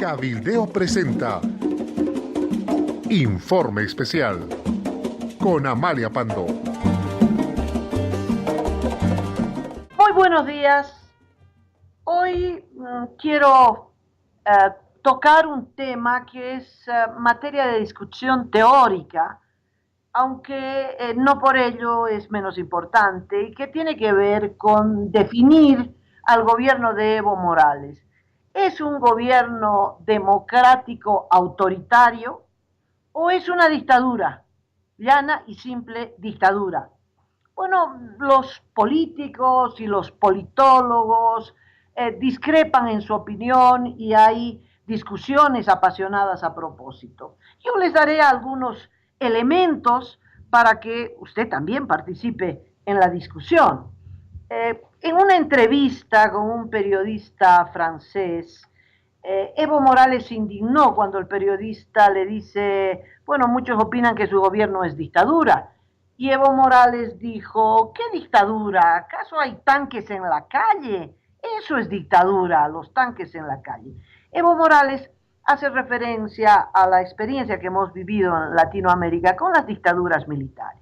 Cabildeo presenta Informe Especial con Amalia Pando. Muy buenos días. Hoy quiero tocar un tema que es materia de discusión teórica, aunque no por ello es menos importante, y que tiene que ver con definir al gobierno de Evo Morales. ¿Es un gobierno democrático autoritario o es una dictadura? Llana y simple dictadura. Bueno, los políticos y los politólogos discrepan en su opinión y hay discusiones apasionadas a propósito. Yo les daré algunos elementos para que usted también participe en la discusión. En una entrevista con un periodista francés, Evo Morales se indignó cuando el periodista le dice, bueno, muchos opinan que su gobierno es dictadura. Y Evo Morales dijo, ¿qué dictadura? ¿Acaso hay tanques en la calle? Eso es dictadura, los tanques en la calle. Evo Morales hace referencia a la experiencia que hemos vivido en Latinoamérica con las dictaduras militares.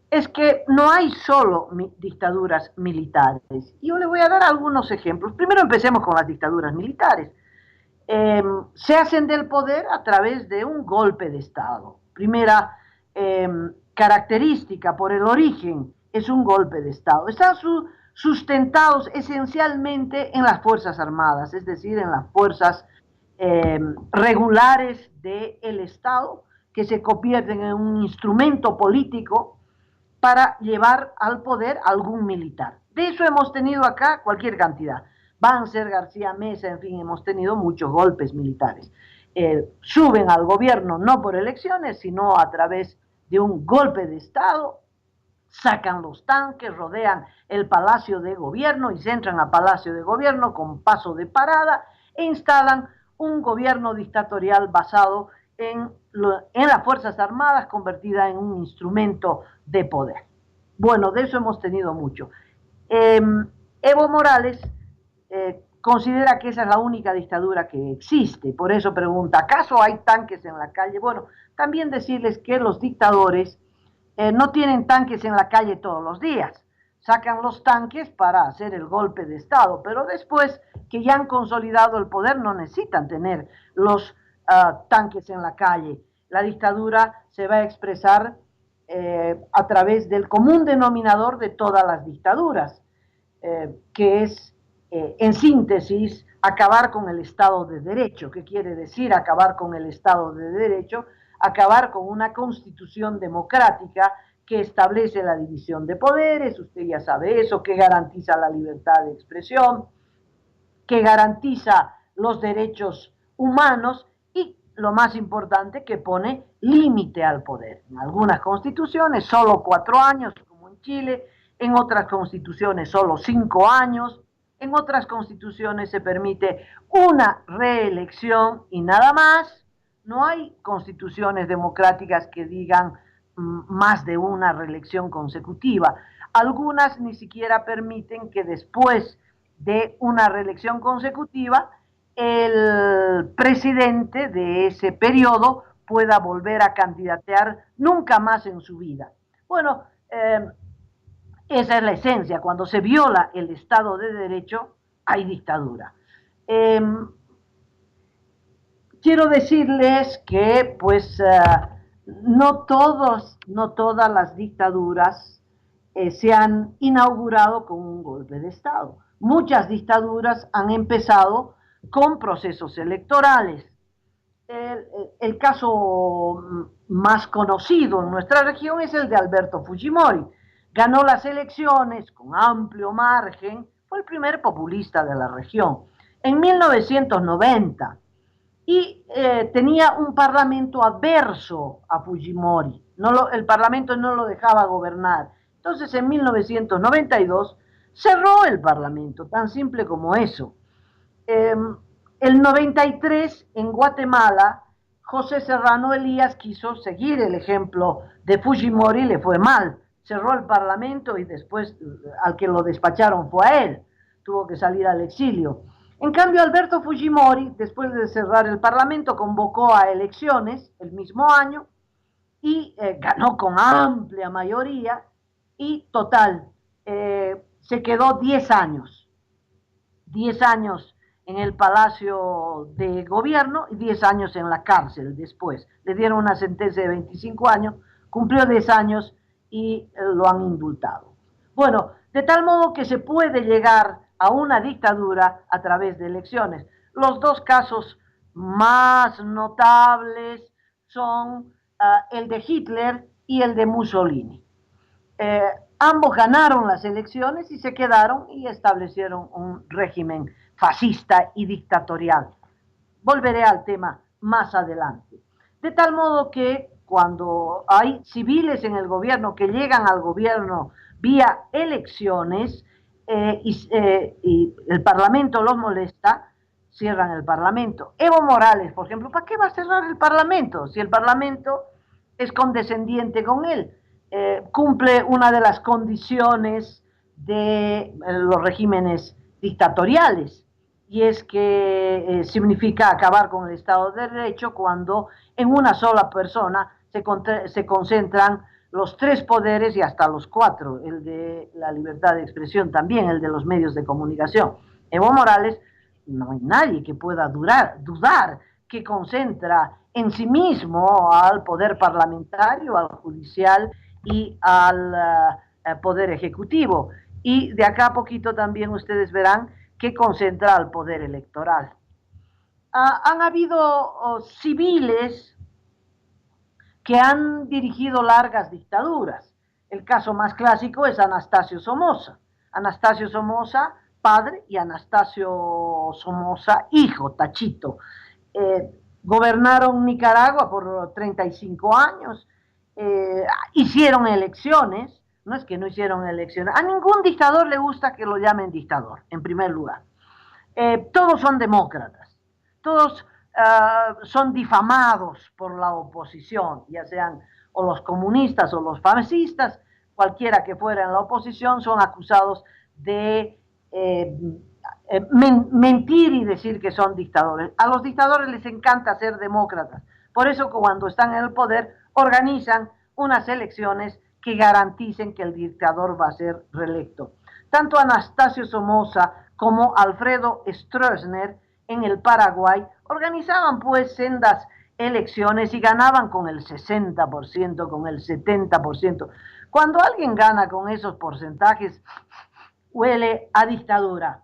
Es que no hay solo dictaduras militares. Yo le voy a dar algunos ejemplos. Primero empecemos con las dictaduras militares. Se hacen del poder a través de un golpe de Estado. Primera característica por el origen es un golpe de Estado. Están sustentados esencialmente en las Fuerzas Armadas, es decir, en las fuerzas regulares del Estado, que se convierten en un instrumento político para llevar al poder a algún militar. De eso hemos tenido acá cualquier cantidad. Banzer, García Mesa, en fin, hemos tenido muchos golpes militares. Suben al gobierno no por elecciones, sino a través de un golpe de Estado, sacan los tanques, rodean el Palacio de Gobierno y se entran al Palacio de Gobierno con paso de parada e instalan un gobierno dictatorial basado en las Fuerzas Armadas, convertida en un instrumento de poder. Bueno, de eso hemos tenido mucho. Evo Morales considera que esa es la única dictadura que existe, por eso pregunta, ¿acaso hay tanques en la calle? Bueno, también decirles que los dictadores no tienen tanques en la calle todos los días, sacan los tanques para hacer el golpe de Estado, pero después que ya han consolidado el poder no necesitan tener los tanques en la calle. La dictadura se va a expresar a través del común denominador de todas las dictaduras, que es, en síntesis, acabar con el Estado de Derecho. ¿Qué quiere decir acabar con el Estado de Derecho? Acabar con una constitución democrática que establece la división de poderes, usted ya sabe eso, que garantiza la libertad de expresión, que garantiza los derechos humanos y, lo más importante, que pone límite al poder. En algunas constituciones solo 4 años, como en Chile, en otras constituciones solo 5 años, en otras constituciones se permite una reelección y nada más. No hay constituciones democráticas que digan más de una reelección consecutiva. Algunas ni siquiera permiten que después de una reelección consecutiva el presidente de ese periodo pueda volver a candidatear nunca más en su vida. Bueno, esa es la esencia. Cuando se viola el Estado de Derecho, hay dictadura. Quiero decirles que, pues, no todas las dictaduras se han inaugurado con un golpe de Estado. Muchas dictaduras han empezado con procesos electorales. El caso más conocido en nuestra región es el de Alberto Fujimori. Ganó las elecciones con amplio margen, fue el primer populista de la región, en 1990, y tenía un parlamento adverso a Fujimori. El parlamento no lo dejaba gobernar. Entonces, en 1992, cerró el parlamento, tan simple como eso. El 93, en Guatemala, José Serrano Elías quiso seguir el ejemplo de Fujimori y le fue mal. Cerró el parlamento y después al que lo despacharon fue a él. Tuvo que salir al exilio. En cambio, Alberto Fujimori, después de cerrar el Parlamento, convocó a elecciones el mismo año y ganó con amplia mayoría y total, se quedó 10 años, 10 años en el Palacio de Gobierno y 10 años en la cárcel después. Le dieron una sentencia de 25 años, cumplió 10 años y lo han indultado. Bueno, de tal modo que se puede llegar a una dictadura a través de elecciones. Los dos casos más notables son el de Hitler y el de Mussolini. Eh, Ambos ganaron las elecciones y se quedaron y establecieron un régimen fascista y dictatorial. Volveré al tema más adelante. De tal modo que cuando hay civiles en el gobierno que llegan al gobierno vía elecciones y el Parlamento los molesta, cierran el Parlamento. Evo Morales, por ejemplo, ¿para qué va a cerrar el Parlamento si el Parlamento es condescendiente con él? Cumple una de las condiciones de los regímenes dictatoriales, y es que significa acabar con el Estado de Derecho cuando en una sola persona se concentran los tres poderes y hasta los cuatro, el de la libertad de expresión también, el de los medios de comunicación. Evo Morales, no hay nadie que pueda dudar que concentra en sí mismo al poder parlamentario, al judicial y al poder ejecutivo. Y de acá a poquito también ustedes verán que concentra al poder electoral. Han habido civiles que han dirigido largas dictaduras. El caso más clásico es Anastasio Somoza. Anastasio Somoza, padre, y Anastasio Somoza, hijo, Tachito. Gobernaron Nicaragua por 35 años, hicieron elecciones, no es que no hicieron elecciones, a ningún dictador le gusta que lo llamen dictador, en primer lugar. Todos son demócratas, todos son difamados por la oposición, ya sean o los comunistas o los fascistas, cualquiera que fuera en la oposición, son acusados de mentir y decir que son dictadores. A los dictadores les encanta ser demócratas, por eso cuando están en el poder organizan unas elecciones que garanticen que el dictador va a ser reelecto. Tanto Anastasio Somoza como Alfredo Stroessner en el Paraguay organizaban pues sendas elecciones y ganaban con el 60%, con el 70%. Cuando alguien gana con esos porcentajes, huele a dictadura.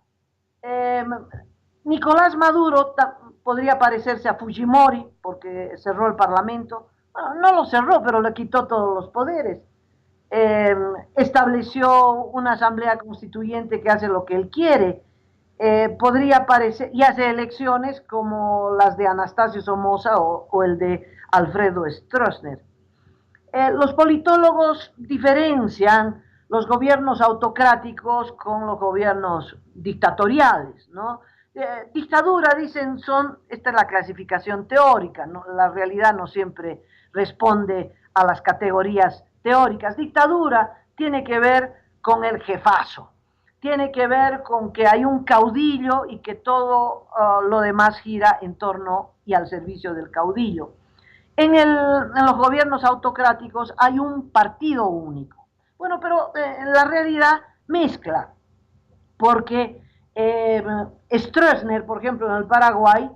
Nicolás Maduro podría parecerse a Fujimori porque cerró el Parlamento. Bueno, no lo cerró, pero le quitó todos los poderes. Estableció una asamblea constituyente que hace lo que él quiere. Podría parecer, y hace elecciones como las de Anastasio Somoza o el de Alfredo Stroessner. Los politólogos diferencian los gobiernos autocráticos con los gobiernos dictatoriales, ¿no? Dictadura, dicen, esta es la clasificación teórica, ¿no? La realidad no siempre responde a las categorías teóricas. Dictadura tiene que ver con el jefazo, tiene que ver con que hay un caudillo y que todo lo demás gira en torno y al servicio del caudillo. En los gobiernos autocráticos hay un partido único. Bueno, pero la realidad mezcla, porque Stroessner, por ejemplo, en el Paraguay,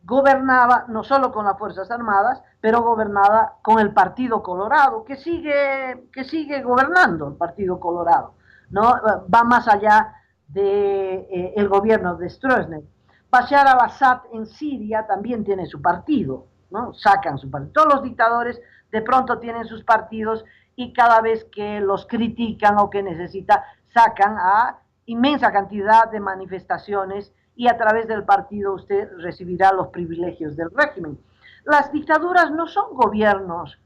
gobernaba no solo con las Fuerzas Armadas, pero gobernaba con el Partido Colorado, que sigue gobernando el Partido Colorado, ¿no? Va más allá del gobierno de Stroessner. Bashar al-Assad en Siria también tiene su partido, ¿no? Sacan su partido. Todos los dictadores de pronto tienen sus partidos y cada vez que los critican o que necesita, sacan a inmensa cantidad de manifestaciones y a través del partido usted recibirá los privilegios del régimen. Las dictaduras no son gobiernos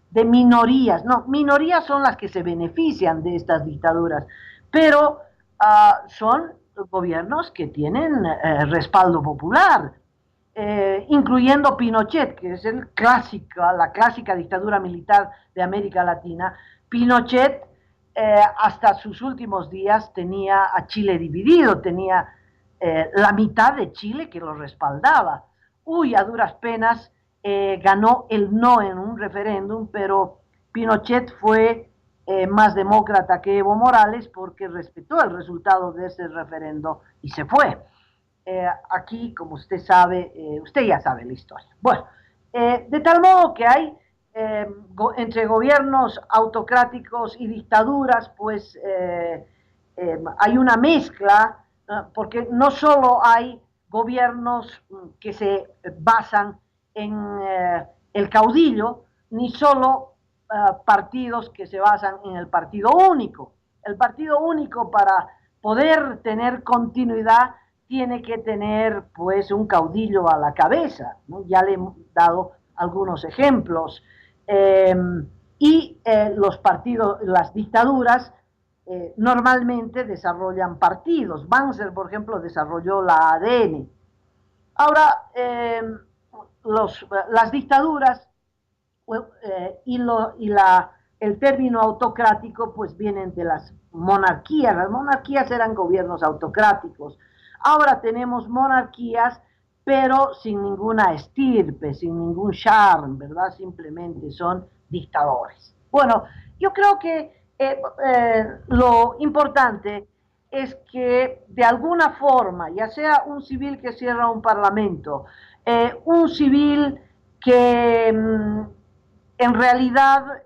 de minorías, no, minorías son las que se benefician de estas dictaduras, pero son gobiernos que tienen respaldo popular, incluyendo Pinochet, que es la clásica dictadura militar de América Latina. Pinochet hasta sus últimos días tenía a Chile dividido, tenía la mitad de Chile que lo respaldaba. Uy, a duras penas ganó el no en un referéndum, pero Pinochet fue más demócrata que Evo Morales porque respetó el resultado de ese referendo y se fue. Aquí, como usted sabe, usted ya sabe la historia. Bueno, de tal modo que hay entre gobiernos autocráticos y dictaduras, pues hay una mezcla, porque no solo hay gobiernos que se basan en el caudillo, ni solo partidos que se basan en el partido único. El partido único, para poder tener continuidad, tiene que tener pues un caudillo a la cabeza, ¿no? Ya le he dado algunos ejemplos. Los partidos, las dictaduras, normalmente desarrollan partidos. Banzer, por ejemplo, desarrolló la ADN. Ahora, las dictaduras el término autocrático pues vienen de las monarquías. Las monarquías eran gobiernos autocráticos. Ahora tenemos monarquías, pero sin ninguna estirpe, sin ningún charme, ¿verdad? Simplemente son dictadores. Bueno, yo creo que lo importante es que de alguna forma, ya sea un civil que cierra un parlamento, un civil que en realidad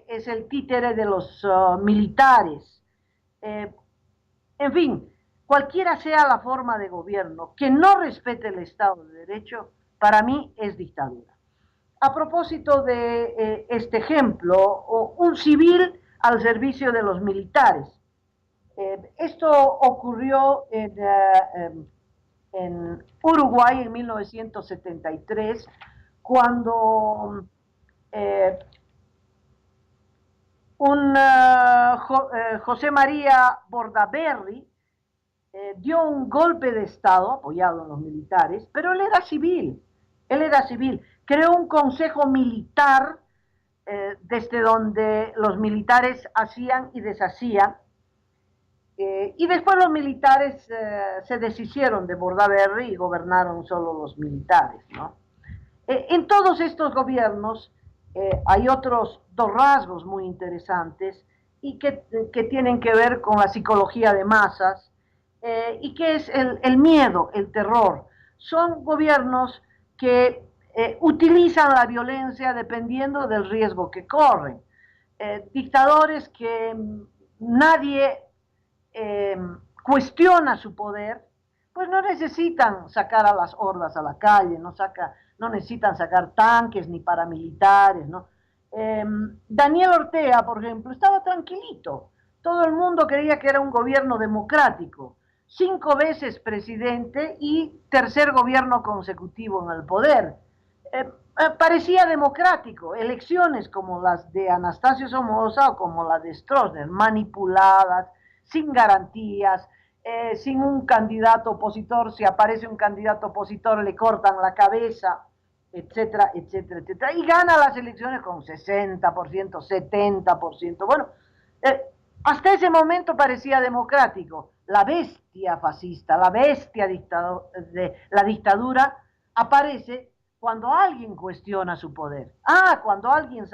es el títere de los militares, en fin, cualquiera sea la forma de gobierno que no respete el Estado de Derecho, para mí es dictadura. A propósito de este ejemplo, un civil al servicio de los militares. Esto ocurrió en Uruguay en 1973, cuando José María Bordaberry dio un golpe de Estado apoyado en los militares, pero él era civil, creó un consejo militar desde donde los militares hacían y deshacían, y después los militares se deshicieron de Bordaberry y gobernaron solo los militares, ¿no? En todos estos gobiernos hay otros dos rasgos muy interesantes y que tienen que ver con la psicología de masas y que es el miedo, el terror. Son gobiernos que utilizan la violencia dependiendo del riesgo que corren. Dictadores que nadie cuestiona su poder, pues no necesitan sacar a las hordas a la calle, no necesitan sacar tanques ni paramilitares, ¿no? Daniel Ortega, por ejemplo, estaba tranquilito. Todo el mundo creía que era un gobierno democrático. 5 veces presidente y tercer gobierno consecutivo en el poder. Parecía democrático. Elecciones como las de Anastasio Somoza o como las de Stroessner, manipuladas, sin garantías, sin un candidato opositor. Si aparece un candidato opositor le cortan la cabeza, etcétera, etcétera, etcétera. Y gana las elecciones con 60%, 70%. Bueno, hasta ese momento parecía democrático. La bestia fascista, la bestia de la dictadura aparece cuando alguien cuestiona su poder. Cuando alguien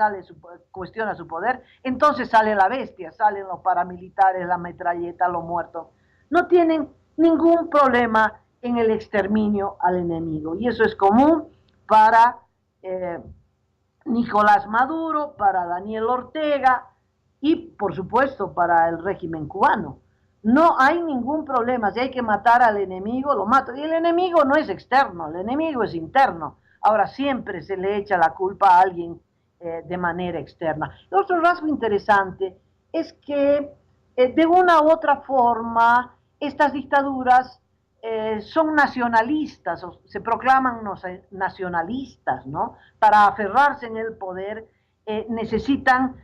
cuestiona su poder, entonces sale la bestia, salen los paramilitares, la metralleta, los muertos. No tienen ningún problema en el exterminio al enemigo. Y eso es común para Nicolás Maduro, para Daniel Ortega y, por supuesto, para el régimen cubano. No hay ningún problema. Si hay que matar al enemigo, lo mato. Y el enemigo no es externo, el enemigo es interno. Ahora, siempre se le echa la culpa a alguien de manera externa. El otro rasgo interesante es que de una u otra forma estas dictaduras son nacionalistas, o se proclaman nacionalistas, ¿no? Para aferrarse en el poder necesitan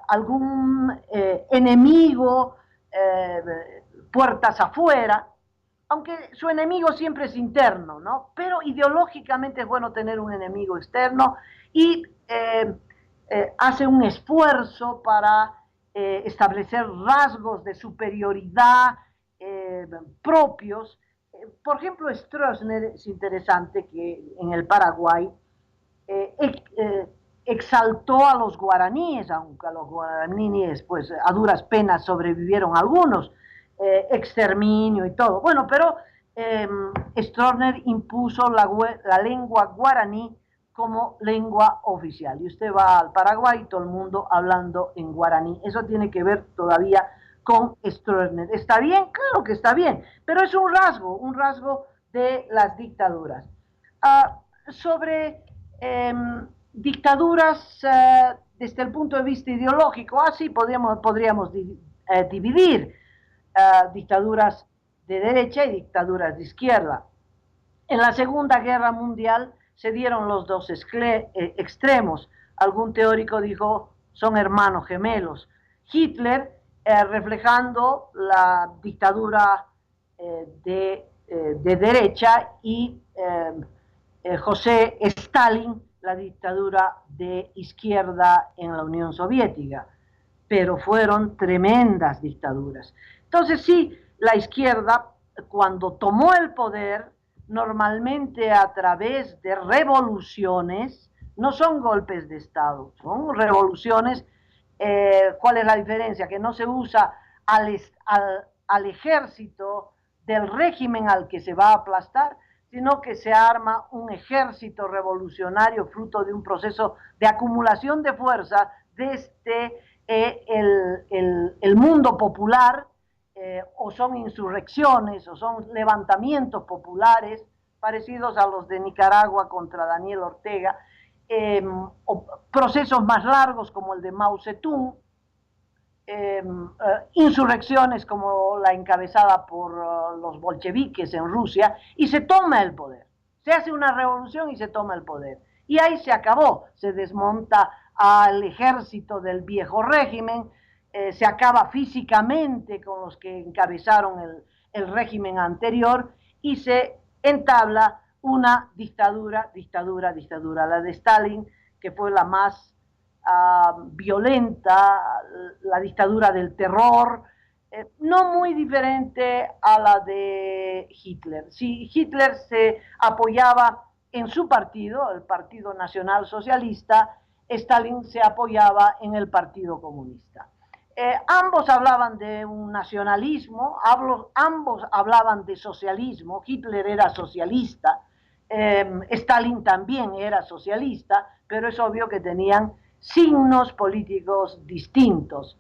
algún enemigo puertas afuera, aunque su enemigo siempre es interno, ¿no? Pero ideológicamente es bueno tener un enemigo externo y hace un esfuerzo para establecer rasgos de superioridad propios. Por ejemplo, Stroessner es interesante que en el Paraguay eh, exaltó a los guaraníes, aunque a los guaraníes pues a duras penas sobrevivieron algunos, exterminio y todo. Bueno, pero Stroessner impuso la lengua guaraní como lengua oficial. Y usted va al Paraguay y todo el mundo hablando en guaraní. Eso tiene que ver todavía con Stroessner. ¿Está bien? Claro que está bien, pero es un rasgo de las dictaduras. Sobre dictaduras desde el punto de vista ideológico, así podríamos dividir dictaduras de derecha y dictaduras de izquierda. En la Segunda Guerra Mundial se dieron los dos extremos. Algún teórico dijo son hermanos gemelos. Hitler, reflejando la dictadura de derecha, y José Stalin, la dictadura de izquierda en la Unión Soviética. Pero fueron tremendas dictaduras. Entonces sí, la izquierda, cuando tomó el poder, normalmente a través de revoluciones, no son golpes de Estado, son revoluciones. ¿Cuál es la diferencia? Que no se usa al ejército del régimen al que se va a aplastar, sino que se arma un ejército revolucionario fruto de un proceso de acumulación de fuerza desde el mundo popular, o son insurrecciones o son levantamientos populares parecidos a los de Nicaragua contra Daniel Ortega, o procesos más largos como el de Mao Zedong, insurrecciones como la encabezada por los bolcheviques en Rusia, y se toma el poder. Se hace una revolución y se toma el poder. Y ahí se acabó, se desmonta al ejército del viejo régimen, se acaba físicamente con los que encabezaron el régimen anterior, y se entabla una dictadura, la de Stalin, que fue la más violenta, la dictadura del terror, no muy diferente a la de Hitler. Si Hitler se apoyaba en su partido, el Partido Nacional Socialista, Stalin se apoyaba en el Partido Comunista. Ambos hablaban de un nacionalismo, ambos hablaban de socialismo. Hitler era socialista, Stalin también era socialista, pero es obvio que tenían signos políticos distintos.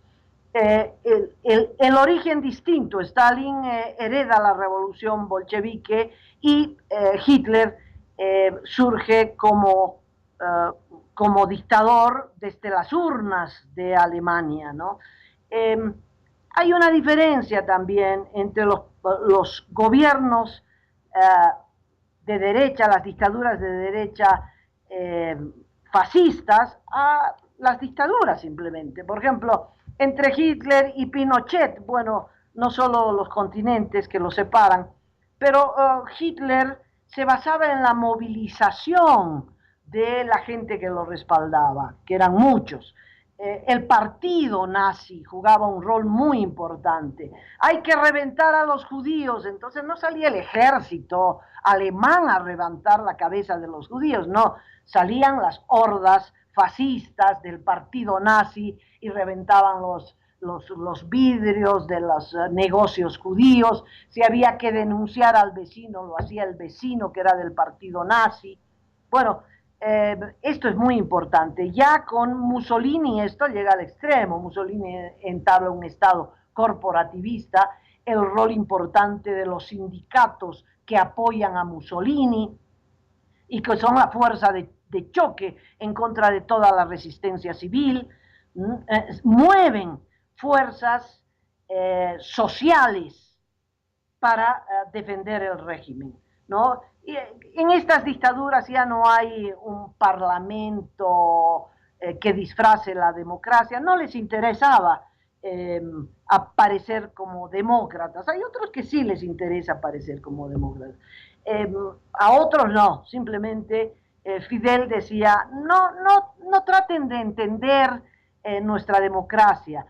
El origen distinto. Stalin hereda la revolución bolchevique, y Hitler surge como dictador desde las urnas de Alemania, ¿no? Hay una diferencia también entre los gobiernos de derecha, las dictaduras de derecha fascistas, a las dictaduras simplemente. Por ejemplo, entre Hitler y Pinochet, bueno, no solo los continentes que los separan, pero Hitler se basaba en la movilización de la gente que lo respaldaba, que eran muchos. El partido nazi jugaba un rol muy importante. Hay que reventar a los judíos, entonces no salía el ejército alemán a reventar la cabeza de los judíos, no, salían las hordas fascistas del partido nazi y reventaban los vidrios de los negocios judíos. Si había que denunciar al vecino, lo hacía el vecino que era del partido nazi. Bueno, esto es muy importante. Ya con Mussolini esto llega al extremo. Mussolini entabla un Estado corporativista, el rol importante de los sindicatos que apoyan a Mussolini y que son la fuerza de choque en contra de toda la resistencia civil, mueven fuerzas sociales para defender el régimen, ¿no? Y en estas dictaduras ya no hay un parlamento que disfrace la democracia, no les interesaba aparecer como demócratas. Hay otros que sí les interesa aparecer como demócratas, a otros no. Simplemente Fidel decía, no traten de entender nuestra democracia,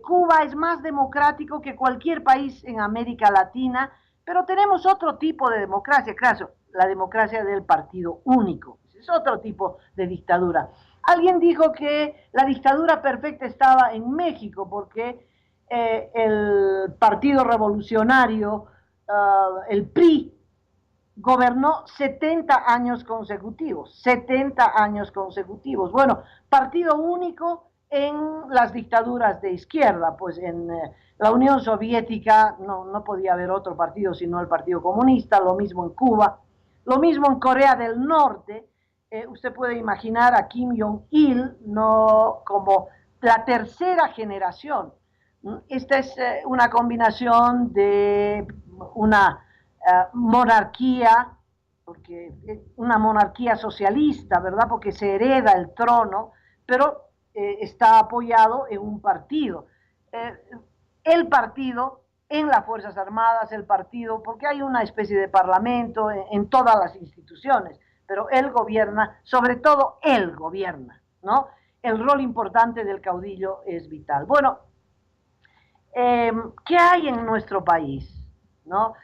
Cuba es más democrático que cualquier país en América Latina, pero tenemos otro tipo de democracia, claro, la democracia del partido único, es otro tipo de dictadura. Alguien dijo que la dictadura perfecta estaba en México porque el Partido Revolucionario, el PRI, gobernó 70 años consecutivos, 70 años consecutivos. Bueno, partido único en las dictaduras de izquierda, pues en la Unión Soviética no podía haber otro partido sino el Partido Comunista, lo mismo en Cuba, lo mismo en Corea del Norte. Usted puede imaginar a Kim Jong-il no como la tercera generación. Esta es una combinación de una monarquía, porque una monarquía socialista, ¿verdad? Porque se hereda el trono, pero está apoyado en un partido. El partido en las Fuerzas Armadas, el partido, porque hay una especie de parlamento en todas las instituciones, pero él gobierna, sobre todo él gobierna, ¿no? El rol importante del caudillo es vital. Bueno, ¿qué hay en nuestro país? ¿No?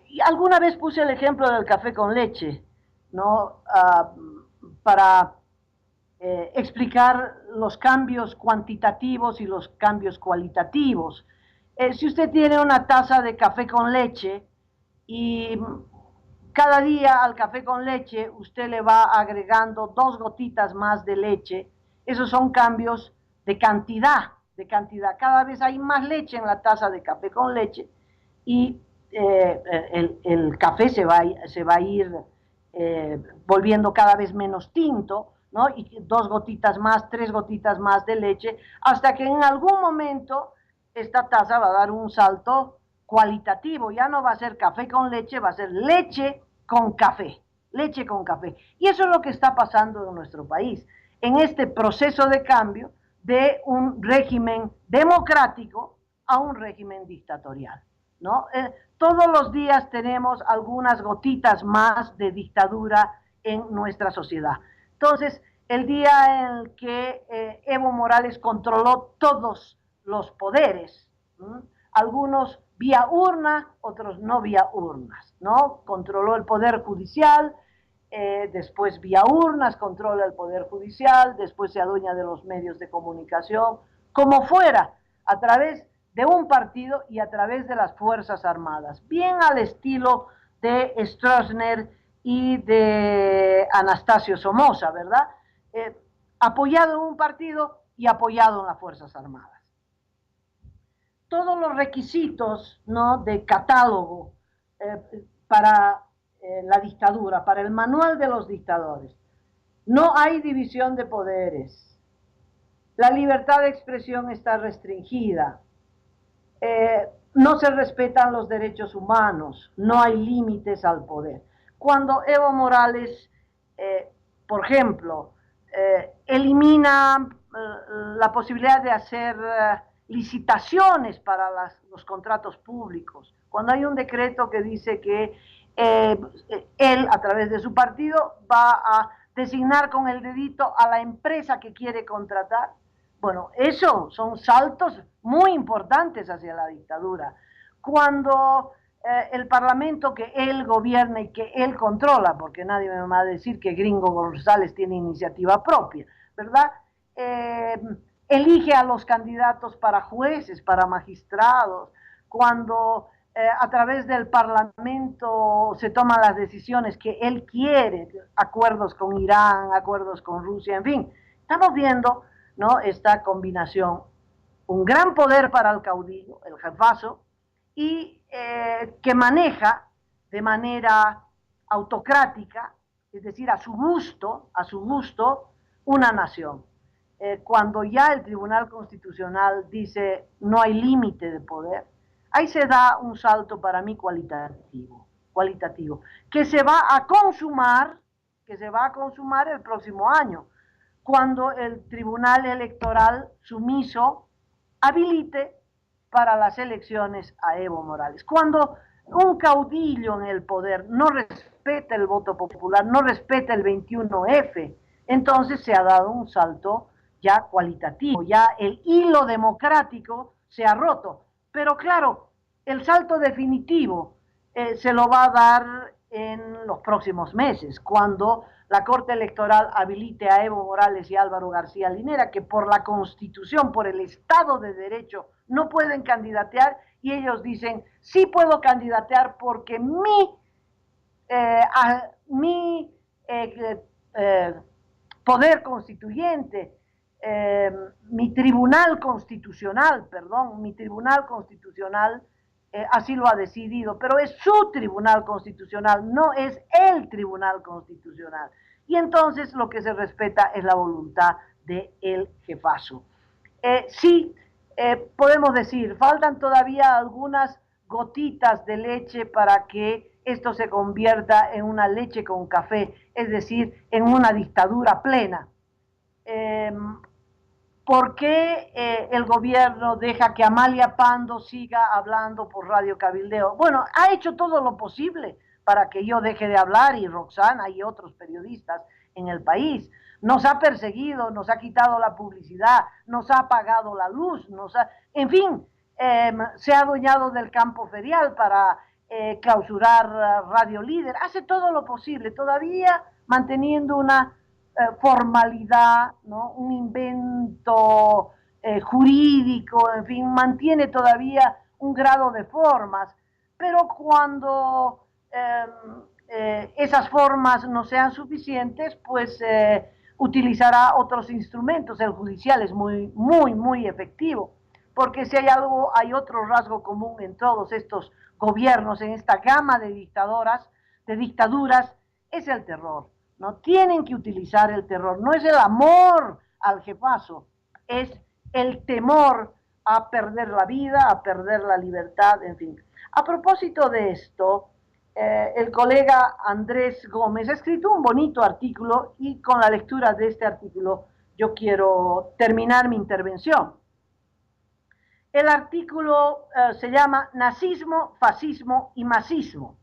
Y alguna vez puse el ejemplo del café con leche, ¿no? Para explicar los cambios cuantitativos y los cambios cualitativos. Si usted tiene una taza de café con leche y cada día al café con leche usted le va agregando 2 gotitas más de leche, esos son cambios de cantidad, de cantidad. Cada vez hay más leche en la taza de café con leche y el café se va a ir volviendo cada vez menos tinto, ¿no? Y 2 gotitas más, 3 gotitas más de leche, hasta que en algún momento esta taza va a dar un salto cualitativo, ya no va a ser café con leche, va a ser leche con café, leche con café. Y eso es lo que está pasando en nuestro país, en este proceso de cambio de un régimen democrático a un régimen dictatorial, ¿no? Todos los días tenemos algunas gotitas más de dictadura en nuestra sociedad. Entonces, el día en el que Evo Morales controló todos los poderes, algunos vía urna, otros no vía urnas, ¿no? Controló el poder judicial, después vía urnas controla el poder judicial, después se adueña de los medios de comunicación, como fuera, a través de un partido y a través de las Fuerzas Armadas, bien al estilo de Stroessner y de Anastasio Somoza, ¿verdad? Apoyado en un partido y apoyado en las Fuerzas Armadas. Todos los requisitos, ¿no?, de catálogo para la dictadura, para el manual de los dictadores. No hay división de poderes. La libertad de expresión está restringida. No se respetan los derechos humanos. No hay límites al poder. Cuando Evo Morales, por ejemplo, elimina la posibilidad de hacer licitaciones para los contratos públicos, cuando hay un decreto que dice que él, a través de su partido, va a designar con el dedito a la empresa que quiere contratar. Bueno, eso son saltos muy importantes hacia la dictadura. Cuando el parlamento que él gobierna y que él controla, porque nadie me va a decir que Gringo González tiene iniciativa propia, ¿verdad? Elige a los candidatos para jueces, para magistrados, cuando a través del Parlamento se toman las decisiones que él quiere, acuerdos con Irán, acuerdos con Rusia, en fin. Estamos viendo, ¿no?, esta combinación, un gran poder para el caudillo, el jefazo, y que maneja de manera autocrática, es decir, a su gusto, una nación. Cuando ya el Tribunal Constitucional dice no hay límite de poder, ahí se da un salto para mí cualitativo, que se va a consumar el próximo año, cuando el Tribunal Electoral sumiso habilite para las elecciones a Evo Morales. Cuando un caudillo en el poder no respeta el voto popular, no respeta el 21F, Entonces se ha dado un salto ya cualitativo, ya el hilo democrático se ha roto. Pero claro, el salto definitivo se lo va a dar en los próximos meses, cuando la Corte Electoral habilite a Evo Morales y Álvaro García Linera, que por la Constitución, por el Estado de Derecho, no pueden candidatear, y ellos dicen, sí puedo candidatear porque mi poder constituyente, mi tribunal constitucional así lo ha decidido, pero es su tribunal constitucional, no es el tribunal constitucional. Y entonces lo que se respeta es la voluntad del jefazo. Sí, podemos decir, faltan todavía algunas gotitas de leche para que esto se convierta en una leche con café, es decir, en una dictadura plena. ¿Por qué el gobierno deja que Amalia Pando siga hablando por Radio Cabildeo? Bueno, ha hecho todo lo posible para que yo deje de hablar, y Roxana y otros periodistas en el país. Nos ha perseguido, nos ha quitado la publicidad, nos ha apagado la luz, en fin, se ha adueñado del campo ferial para clausurar Radio Líder. Hace todo lo posible, todavía manteniendo una formalidad, ¿no? Un invento jurídico, en fin, mantiene todavía un grado de formas, pero cuando esas formas no sean suficientes, pues utilizará otros instrumentos. El judicial es muy efectivo, porque si hay algo, hay otro rasgo común en todos estos gobiernos, en esta gama de dictaduras, es el terror. No tienen que utilizar el terror, no es el amor al jefazo, es el temor a perder la vida, a perder la libertad, en fin. A propósito de esto, el colega Andrés Gómez ha escrito un bonito artículo, y con la lectura de este artículo yo quiero terminar mi intervención. El artículo se llama Nazismo, Fascismo y Masismo.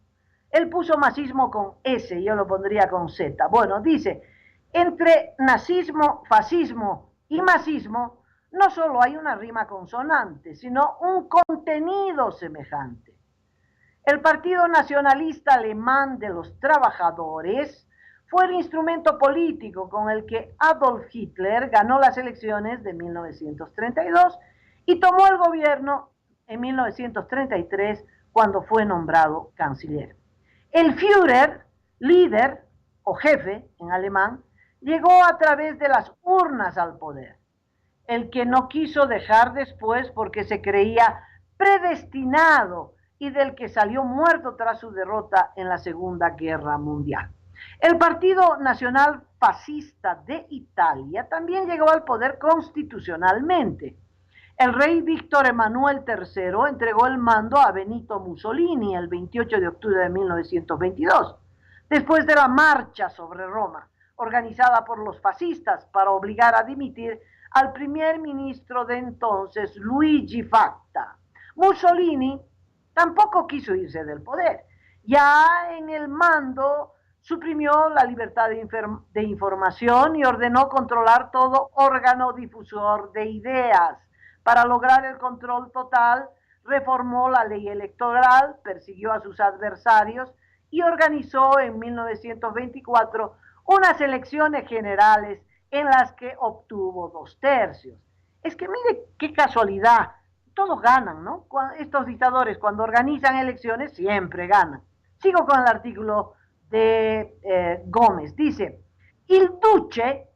Él puso masismo con S, yo lo pondría con Z. Bueno, dice, entre nazismo, fascismo y masismo no solo hay una rima consonante, sino un contenido semejante. El Partido Nacionalista Alemán de los Trabajadores fue el instrumento político con el que Adolf Hitler ganó las elecciones de 1932 y tomó el gobierno en 1933, cuando fue nombrado canciller. El Führer, líder o jefe en alemán, llegó a través de las urnas al poder. El que no quiso dejar después porque se creía predestinado, y del que salió muerto tras su derrota en la Segunda Guerra Mundial. El Partido Nacional Fascista de Italia también llegó al poder constitucionalmente. El rey Víctor Emanuel III entregó el mando a Benito Mussolini el 28 de octubre de 1922, después de la marcha sobre Roma, organizada por los fascistas para obligar a dimitir al primer ministro de entonces, Luigi Facta. Mussolini tampoco quiso irse del poder. Ya en el mando suprimió la libertad de información y ordenó controlar todo órgano difusor de ideas. Para lograr el control total, reformó la ley electoral, persiguió a sus adversarios y organizó en 1924 unas elecciones generales en las que obtuvo 2/3. Es que mire qué casualidad, todos ganan, ¿no? Estos dictadores, cuando organizan elecciones, siempre ganan. Sigo con el artículo de Gómez. Dice, il duce,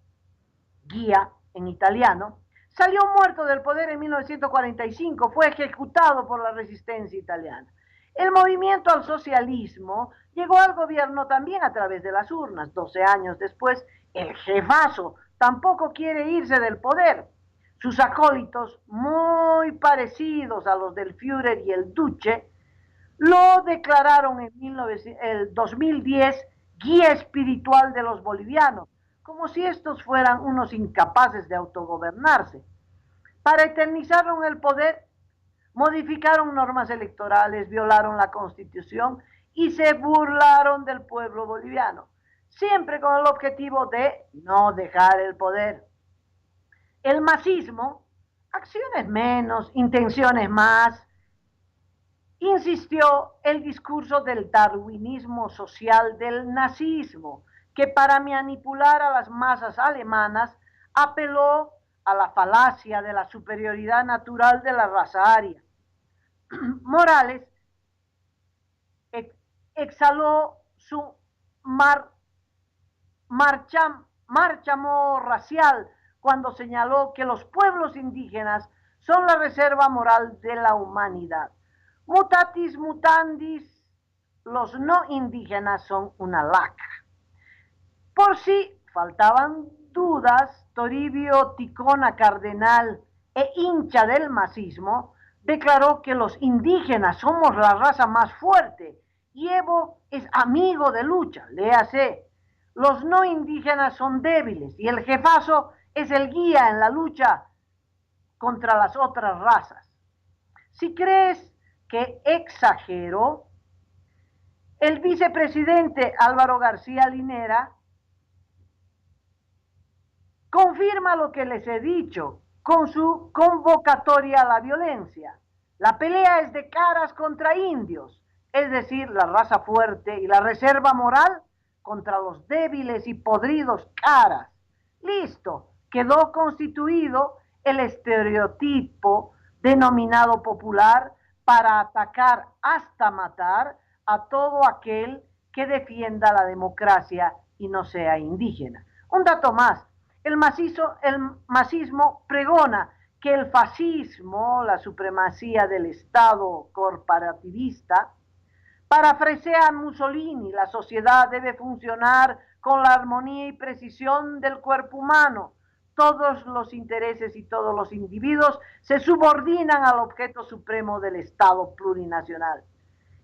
guía en italiano, salió muerto del poder en 1945, fue ejecutado por la resistencia italiana. El movimiento al socialismo llegó al gobierno también a través de las urnas. 12 años después, el jefazo tampoco quiere irse del poder. Sus acólitos, muy parecidos a los del Führer y el Duce, lo declararon en el 2010 guía espiritual de los bolivianos, como si estos fueran unos incapaces de autogobernarse. Para eternizarlo en el poder, modificaron normas electorales, violaron la Constitución y se burlaron del pueblo boliviano. siempre con el objetivo de no dejar el poder. El masismo, acciones menos, intenciones más, insistió el discurso del darwinismo social del nazismo, que para manipular a las masas alemanas apeló a la falacia de la superioridad natural de la raza aria. Morales exhaló su marchamo racial cuando señaló que los pueblos indígenas son la reserva moral de la humanidad. Mutatis mutandis, los no indígenas son una lacra. Por si faltaban dudas, Toribio Ticona Cardenal e hincha del masismo declaró que los indígenas somos la raza más fuerte y Evo es amigo de lucha, léase. Los no indígenas son débiles y el jefazo es el guía en la lucha contra las otras razas. Si crees que exagero, el vicepresidente Álvaro García Linera confirma lo que les he dicho con su convocatoria a la violencia. La pelea es de caras contra indios, es decir, la raza fuerte y la reserva moral contra los débiles y podridos caras. Listo, quedó constituido el estereotipo denominado popular para atacar hasta matar a todo aquel que defienda la democracia y no sea indígena. Un dato más, el masismo pregona que el fascismo, la supremacía del Estado corporativista, parafrasea a Mussolini, la sociedad debe funcionar con la armonía y precisión del cuerpo humano. Todos los intereses y todos los individuos se subordinan al objeto supremo del Estado plurinacional.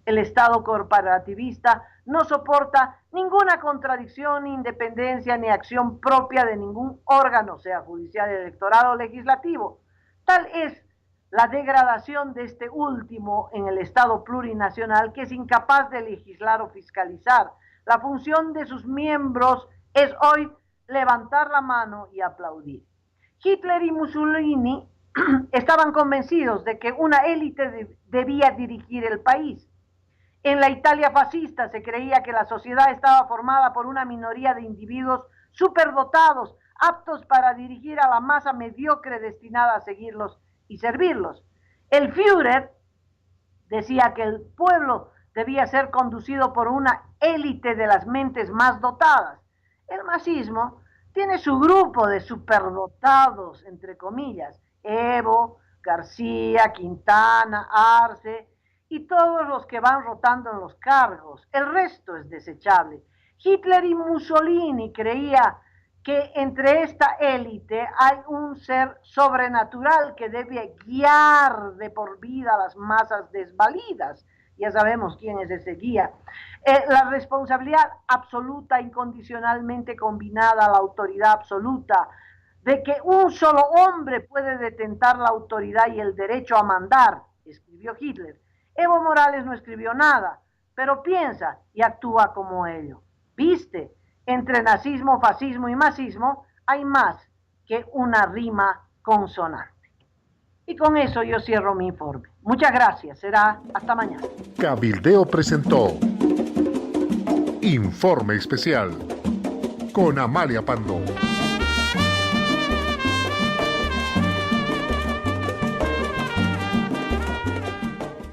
El Estado corporativista no soporta ninguna contradicción, independencia ni acción propia de ningún órgano, sea judicial, electoral o legislativo. Tal es la degradación de este último en el Estado plurinacional que es incapaz de legislar o fiscalizar. La función de sus miembros es hoy levantar la mano y aplaudir. Hitler y Mussolini estaban convencidos de que una élite debía dirigir el país. En la Italia fascista se creía que la sociedad estaba formada por una minoría de individuos superdotados, aptos para dirigir a la masa mediocre destinada a seguirlos y servirlos. El Führer decía que el pueblo debía ser conducido por una élite de las mentes más dotadas. El masismo tiene su grupo de superdotados, entre comillas, Evo, García, Quintana, Arce y todos los que van rotando en los cargos. El resto es desechable. Hitler y Mussolini creía que entre esta élite hay un ser sobrenatural que debe guiar de por vida a las masas desvalidas. Ya sabemos quién es ese guía. La responsabilidad absoluta, incondicionalmente combinada a la autoridad absoluta, de que un solo hombre puede detentar la autoridad y el derecho a mandar, escribió Hitler. Evo Morales no escribió nada, pero piensa y actúa como ello. ¿Viste? Entre nazismo, fascismo y masismo hay más que una rima consonante. Y con eso yo cierro mi informe. Muchas gracias. Será hasta mañana. Cabildeo presentó Informe Especial con Amalia Pando.